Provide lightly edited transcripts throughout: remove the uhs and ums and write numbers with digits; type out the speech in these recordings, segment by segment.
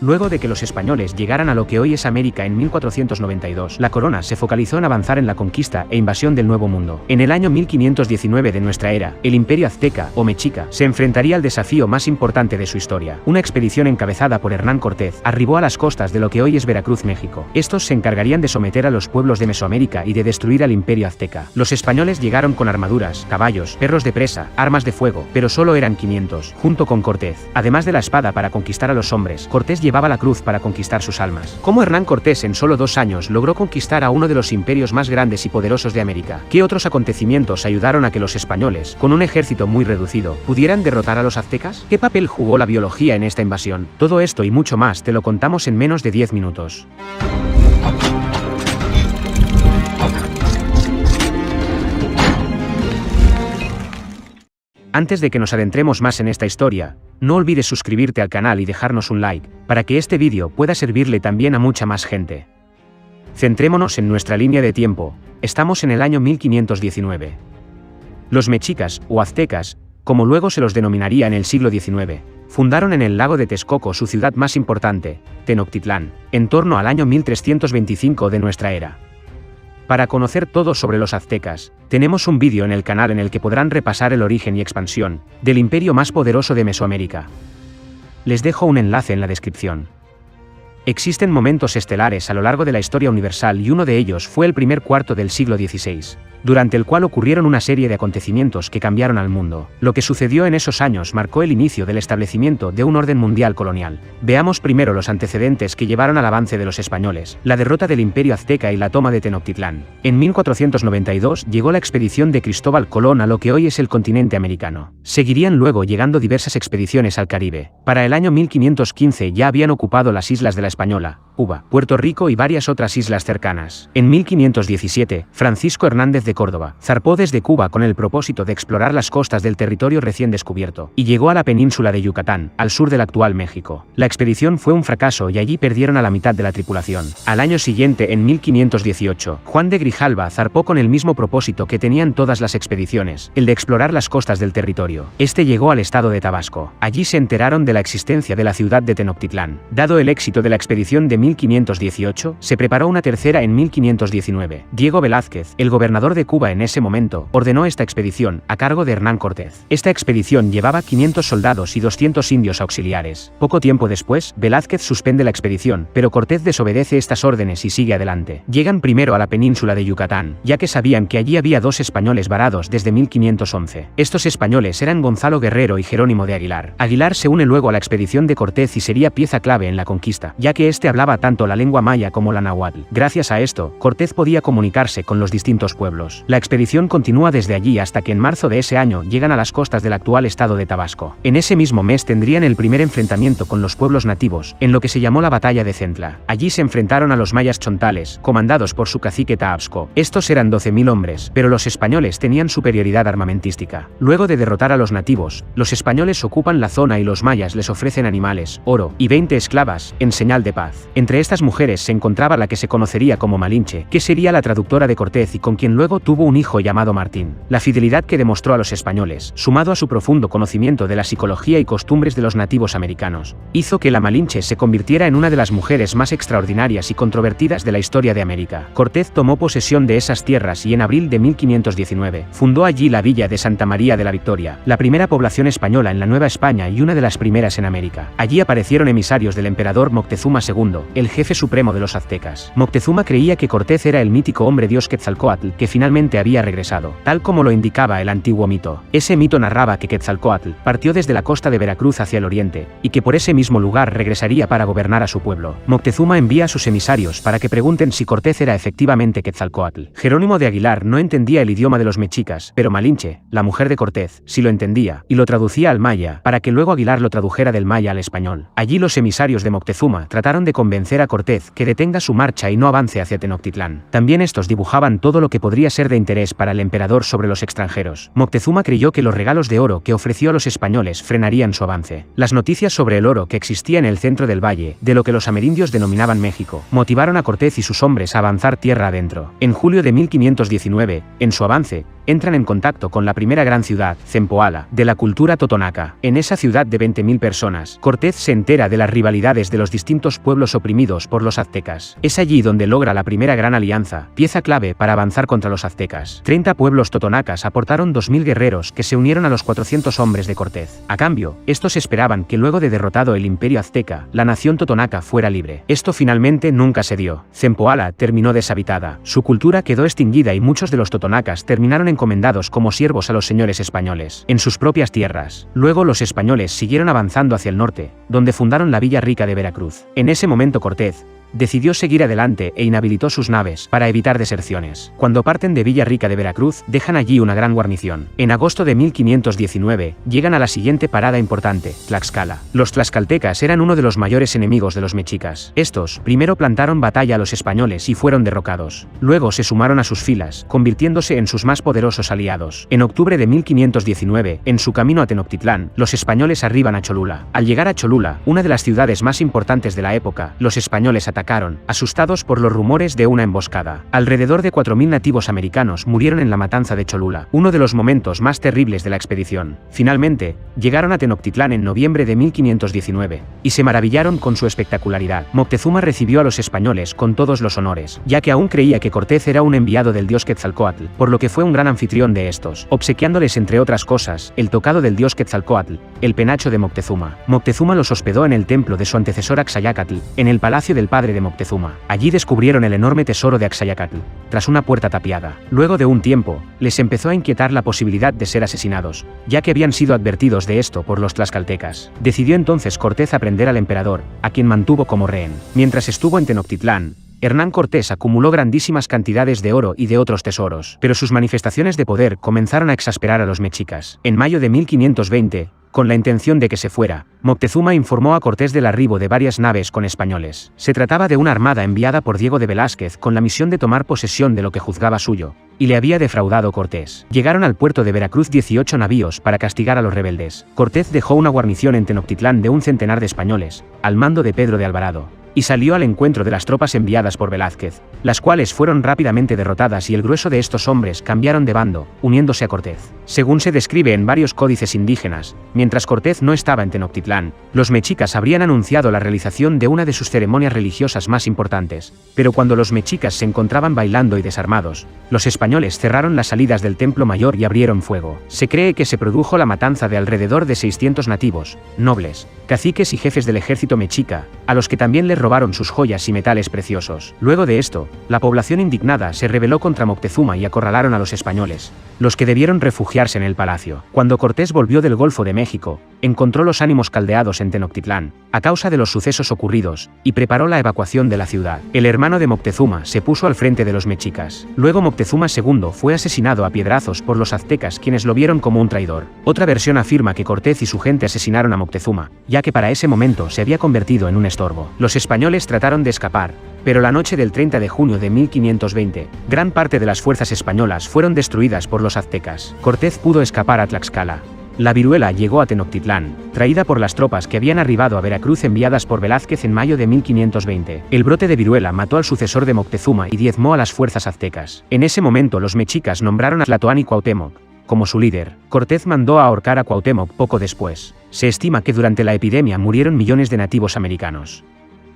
Luego de que los españoles llegaran a lo que hoy es América en 1492, la corona se focalizó en avanzar en la conquista e invasión del Nuevo Mundo. En el año 1519 de nuestra era, el Imperio Azteca, o Mexica, se enfrentaría al desafío más importante de su historia. Una expedición encabezada por Hernán Cortés arribó a las costas de lo que hoy es Veracruz, México. Estos se encargarían de someter a los pueblos de Mesoamérica y de destruir al Imperio Azteca. Los españoles llegaron con armaduras, caballos, perros de presa, armas de fuego, pero solo eran 500, junto con Cortés. Además de la espada para conquistar a los hombres, Cortés llevaba la cruz para conquistar sus almas. ¿Cómo Hernán Cortés en solo 2 años logró conquistar a uno de los imperios más grandes y poderosos de América? ¿Qué otros acontecimientos ayudaron a que los españoles, con un ejército muy reducido, pudieran derrotar a los aztecas? ¿Qué papel jugó la biología en esta invasión? Todo esto y mucho más te lo contamos en menos de 10 minutos. Antes de que nos adentremos más en esta historia, no olvides suscribirte al canal y dejarnos un like, para que este vídeo pueda servirle también a mucha más gente. Centrémonos en nuestra línea de tiempo. Estamos en el año 1519. Los mexicas, o aztecas, como luego se los denominaría en el siglo XIX, fundaron en el lago de Texcoco su ciudad más importante, Tenochtitlán, en torno al año 1325 de nuestra era. Para conocer todo sobre los aztecas, tenemos un vídeo en el canal en el que podrán repasar el origen y expansión del imperio más poderoso de Mesoamérica. Les dejo un enlace en la descripción. Existen momentos estelares a lo largo de la historia universal y uno de ellos fue el primer cuarto del siglo XVI, durante el cual ocurrieron una serie de acontecimientos que cambiaron al mundo. Lo que sucedió en esos años marcó el inicio del establecimiento de un orden mundial colonial. Veamos primero los antecedentes que llevaron al avance de los españoles, la derrota del Imperio Azteca y la toma de Tenochtitlán. En 1492 llegó la expedición de Cristóbal Colón a lo que hoy es el continente americano. Seguirían luego llegando diversas expediciones al Caribe. Para el año 1515 ya habían ocupado las islas de la Española, Cuba, Puerto Rico y varias otras islas cercanas. En 1517, Francisco Hernández de Córdoba zarpó desde Cuba con el propósito de explorar las costas del territorio recién descubierto, y llegó a la península de Yucatán, al sur del actual México. La expedición fue un fracaso y allí perdieron a la mitad de la tripulación. Al año siguiente, en 1518, Juan de Grijalva zarpó con el mismo propósito que tenían todas las expediciones, el de explorar las costas del territorio. Este llegó al estado de Tabasco. Allí se enteraron de la existencia de la ciudad de Tenochtitlán. Dado el éxito de la expedición de 1518, se preparó una tercera en 1519. Diego Velázquez, el gobernador de Cuba en ese momento, ordenó esta expedición, a cargo de Hernán Cortés. Esta expedición llevaba 500 soldados y 200 indios auxiliares. Poco tiempo después, Velázquez suspende la expedición, pero Cortés desobedece estas órdenes y sigue adelante. Llegan primero a la península de Yucatán, ya que sabían que allí había 2 españoles varados desde 1511. Estos españoles eran Gonzalo Guerrero y Jerónimo de Aguilar. Aguilar se une luego a la expedición de Cortés y sería pieza clave en la conquista, ya que este hablaba tanto la lengua maya como la náhuatl. Gracias a esto, Cortés podía comunicarse con los distintos pueblos. La expedición continúa desde allí hasta que en marzo de ese año llegan a las costas del actual estado de Tabasco. En ese mismo mes tendrían el primer enfrentamiento con los pueblos nativos, en lo que se llamó la Batalla de Centla. Allí se enfrentaron a los mayas chontales, comandados por su cacique Taapsco. Estos eran 12.000 hombres, pero los españoles tenían superioridad armamentística. Luego de derrotar a los nativos, los españoles ocupan la zona y los mayas les ofrecen animales, oro y 20 esclavas, en señal de paz. Entre estas mujeres se encontraba la que se conocería como Malinche, que sería la traductora de Cortés y con quien luego tuvo un hijo llamado Martín. La fidelidad que demostró a los españoles, sumado a su profundo conocimiento de la psicología y costumbres de los nativos americanos, hizo que la Malinche se convirtiera en una de las mujeres más extraordinarias y controvertidas de la historia de América. Cortés tomó posesión de esas tierras y en abril de 1519 fundó allí la villa de Santa María de la Victoria, la primera población española en la Nueva España y una de las primeras en América. Allí aparecieron emisarios del emperador Moctezuma II, el jefe supremo de los aztecas. Moctezuma creía que Cortés era el mítico hombre dios Quetzalcóatl que finalmente había regresado, tal como lo indicaba el antiguo mito. Ese mito narraba que Quetzalcóatl partió desde la costa de Veracruz hacia el oriente, y que por ese mismo lugar regresaría para gobernar a su pueblo. Moctezuma envía a sus emisarios para que pregunten si Cortés era efectivamente Quetzalcóatl. Jerónimo de Aguilar no entendía el idioma de los mexicas, pero Malinche, la mujer de Cortés, sí lo entendía, y lo traducía al maya, para que luego Aguilar lo tradujera del maya al español. Allí los emisarios de Moctezuma trataron de convencer convencer a Cortés que detenga su marcha y no avance hacia Tenochtitlán. También estos dibujaban todo lo que podría ser de interés para el emperador sobre los extranjeros. Moctezuma creyó que los regalos de oro que ofreció a los españoles frenarían su avance. Las noticias sobre el oro que existía en el centro del valle, de lo que los amerindios denominaban México, motivaron a Cortés y sus hombres a avanzar tierra adentro. En julio de 1519, en su avance, entran en contacto con la primera gran ciudad, Zempoala, de la cultura totonaca. En esa ciudad de 20.000 personas, Cortés se entera de las rivalidades de los distintos pueblos oprimidos por los aztecas. Es allí donde logra la primera gran alianza, pieza clave para avanzar contra los aztecas. 30 pueblos totonacas aportaron 2.000 guerreros que se unieron a los 400 hombres de Cortés. A cambio, estos esperaban que luego de derrotado el imperio azteca, la nación totonaca fuera libre. Esto finalmente nunca se dio. Zempoala terminó deshabitada, su cultura quedó extinguida y muchos de los totonacas terminaron encomendados como siervos a los señores españoles, en sus propias tierras. Luego los españoles siguieron avanzando hacia el norte, donde fundaron la Villa Rica de Veracruz. En ese momento Cortés decidió seguir adelante e inhabilitó sus naves para evitar deserciones. Cuando parten de Villa Rica de Veracruz, dejan allí una gran guarnición. En agosto de 1519, llegan a la siguiente parada importante, Tlaxcala. Los tlaxcaltecas eran uno de los mayores enemigos de los mexicas. Estos, primero plantaron batalla a los españoles y fueron derrocados. Luego se sumaron a sus filas, convirtiéndose en sus más poderosos aliados. En octubre de 1519, en su camino a Tenochtitlán, los españoles arriban a Cholula. Al llegar a Cholula, una de las ciudades más importantes de la época, los españoles atacaron, asustados por los rumores de una emboscada. Alrededor de 4.000 nativos americanos murieron en la matanza de Cholula, uno de los momentos más terribles de la expedición. Finalmente, llegaron a Tenochtitlán en noviembre de 1519, y se maravillaron con su espectacularidad. Moctezuma recibió a los españoles con todos los honores, ya que aún creía que Cortés era un enviado del dios Quetzalcóatl, por lo que fue un gran anfitrión de estos, obsequiándoles entre otras cosas, el tocado del dios Quetzalcóatl, el penacho de Moctezuma. Moctezuma los hospedó en el templo de su antecesor Axayácatl, en el palacio del padre de Moctezuma. Allí descubrieron el enorme tesoro de Axayácatl, tras una puerta tapiada. Luego de un tiempo, les empezó a inquietar la posibilidad de ser asesinados, ya que habían sido advertidos de esto por los tlaxcaltecas. Decidió entonces Cortés aprender al emperador, a quien mantuvo como rehén. Mientras estuvo en Tenochtitlán, Hernán Cortés acumuló grandísimas cantidades de oro y de otros tesoros, pero sus manifestaciones de poder comenzaron a exasperar a los mexicas. En mayo de 1520, con la intención de que se fuera, Moctezuma informó a Cortés del arribo de varias naves con españoles. Se trataba de una armada enviada por Diego de Velázquez con la misión de tomar posesión de lo que juzgaba suyo, y le había defraudado Cortés. Llegaron al puerto de Veracruz 18 navíos para castigar a los rebeldes. Cortés dejó una guarnición en Tenochtitlán de 100 de españoles, al mando de Pedro de Alvarado, y salió al encuentro de las tropas enviadas por Velázquez, las cuales fueron rápidamente derrotadas y el grueso de estos hombres cambiaron de bando, uniéndose a Cortés. Según se describe en varios códices indígenas, mientras Cortés no estaba en Tenochtitlán, los mexicas habrían anunciado la realización de una de sus ceremonias religiosas más importantes, pero cuando los mexicas se encontraban bailando y desarmados, los españoles cerraron las salidas del templo mayor y abrieron fuego. Se cree que se produjo la matanza de alrededor de 600 nativos, nobles, caciques y jefes del ejército mexica, a los que también les robaron sus joyas y metales preciosos. Luego de esto, la población indignada se rebeló contra Moctezuma y acorralaron a los españoles, los que debieron refugiarse en el palacio. Cuando Cortés volvió del Golfo de México, encontró los ánimos caldeados en Tenochtitlán, a causa de los sucesos ocurridos, y preparó la evacuación de la ciudad. El hermano de Moctezuma se puso al frente de los mexicas. Luego Moctezuma II fue asesinado a piedrazos por los aztecas, quienes lo vieron como un traidor. Otra versión afirma que Cortés y su gente asesinaron a Moctezuma, ya que para ese momento se había convertido en un estorbo. Los españoles trataron de escapar, pero la noche del 30 de junio de 1520, gran parte de las fuerzas españolas fueron destruidas por los aztecas. Cortés pudo escapar a Tlaxcala. La viruela llegó a Tenochtitlán, traída por las tropas que habían arribado a Veracruz enviadas por Velázquez en mayo de 1520. El brote de viruela mató al sucesor de Moctezuma y diezmó a las fuerzas aztecas. En ese momento los mexicas nombraron a Tlatoani Cuauhtémoc como su líder. Cortés mandó a ahorcar a Cuauhtémoc poco después. Se estima que durante la epidemia murieron millones de nativos americanos.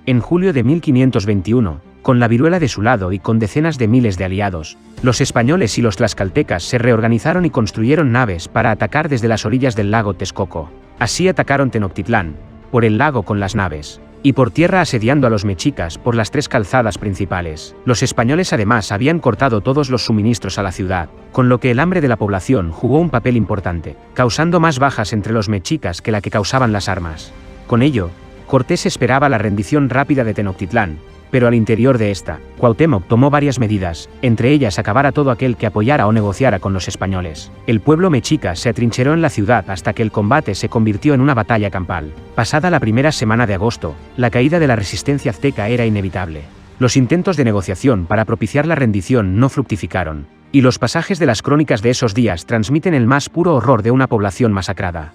En julio de 1521, con la viruela de su lado y con decenas de miles de aliados, los españoles y los tlaxcaltecas se reorganizaron y construyeron naves para atacar desde las orillas del lago Texcoco. Así atacaron Tenochtitlán, por el lago con las naves, y por tierra asediando a los mexicas por las 3 calzadas principales. Los españoles además habían cortado todos los suministros a la ciudad, con lo que el hambre de la población jugó un papel importante, causando más bajas entre los mexicas que la que causaban las armas. Con ello, Cortés esperaba la rendición rápida de Tenochtitlán, Pero al interior de esta, Cuauhtémoc tomó varias medidas, entre ellas acabar a todo aquel que apoyara o negociara con los españoles. El pueblo mexica se atrincheró en la ciudad hasta que el combate se convirtió en una batalla campal. Pasada la primera semana de agosto, la caída de la resistencia azteca era inevitable. Los intentos de negociación para propiciar la rendición no fructificaron, y los pasajes de las crónicas de esos días transmiten el más puro horror de una población masacrada.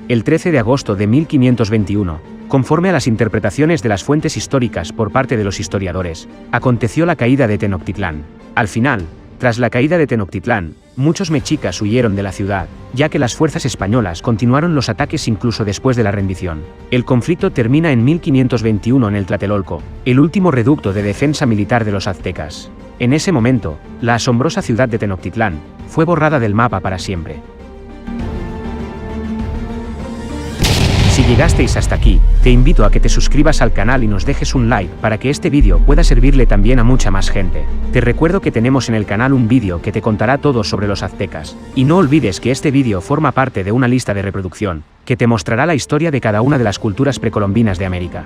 El 13 de agosto de 1521, conforme a las interpretaciones de las fuentes históricas por parte de los historiadores, aconteció la caída de Tenochtitlán. Al final, tras la caída de Tenochtitlán, muchos mexicas huyeron de la ciudad, ya que las fuerzas españolas continuaron los ataques incluso después de la rendición. El conflicto termina en 1521 en el Tlatelolco, el último reducto de defensa militar de los aztecas. En ese momento, la asombrosa ciudad de Tenochtitlán fue borrada del mapa para siempre. Si llegasteis hasta aquí, te invito a que te suscribas al canal y nos dejes un like para que este vídeo pueda servirle también a mucha más gente. Te recuerdo que tenemos en el canal un vídeo que te contará todo sobre los aztecas, y no olvides que este vídeo forma parte de una lista de reproducción, que te mostrará la historia de cada una de las culturas precolombinas de América.